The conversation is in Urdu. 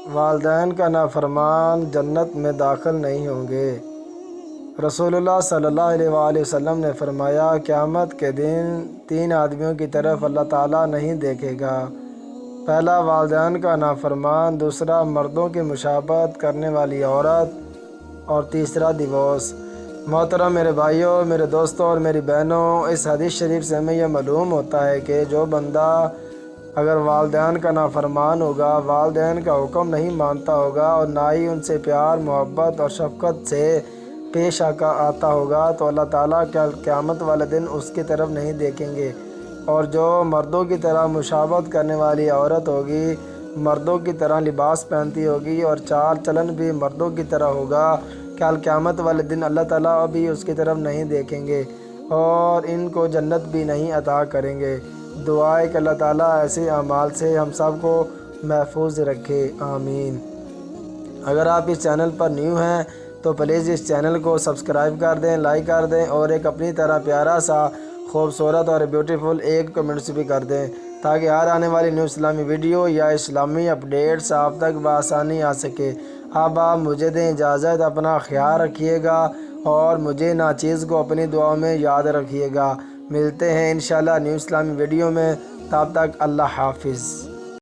والدین کا نافرمان جنت میں داخل نہیں ہوں گے۔ رسول اللہ صلی اللہ علیہ وآلہ وسلم نے فرمایا، قیامت کے دن 3 آدمیوں کی طرف اللہ تعالیٰ نہیں دیکھے گا۔ پہلا والدین کا نافرمان، دوسرا مردوں کی مشابہت کرنے والی عورت، اور تیسرا ڈیورس۔ محترم میرے بھائیوں، میرے دوستوں اور میری بہنوں، اس حدیث شریف سے ہمیں یہ معلوم ہوتا ہے کہ جو بندہ اگر والدین کا نافرمان ہوگا، والدین کا حکم نہیں مانتا ہوگا اور نہ ہی ان سے پیار، محبت اور شفقت سے پیش آتا ہوگا، تو اللہ تعالیٰ قیامت والے دن اس کی طرف نہیں دیکھیں گے۔ اور جو مردوں کی طرح مشابہت کرنے والی عورت ہوگی، مردوں کی طرح لباس پہنتی ہوگی اور چال چلن بھی مردوں کی طرح ہوگا، قیامت والے دن اللہ تعالیٰ بھی اس کی طرف نہیں دیکھیں گے اور ان کو جنت بھی نہیں عطا کریں گے۔ دعا ہے کہ اللہ تعالیٰ ایسے اعمال سے ہم سب کو محفوظ رکھے، آمین۔ اگر آپ اس چینل پر نیو ہیں تو پلیز اس چینل کو سبسکرائب کر دیں، لائک کر دیں اور ایک اپنی طرح پیارا سا خوبصورت اور بیوٹیفل ایک کمنٹس بھی کر دیں، تاکہ ہر آنے والی نیو اسلامی ویڈیو یا اسلامی اپڈیٹس آپ تک بآسانی آ سکے۔ اب آپ مجھے دیں اجازت، اپنا خیال رکھیے گا اور مجھے ناچیز کو اپنی دعاؤں میں یاد رکھیے گا۔ ملتے ہیں انشاءاللہ نیو اسلامی ویڈیو میں، تب تک اللہ حافظ۔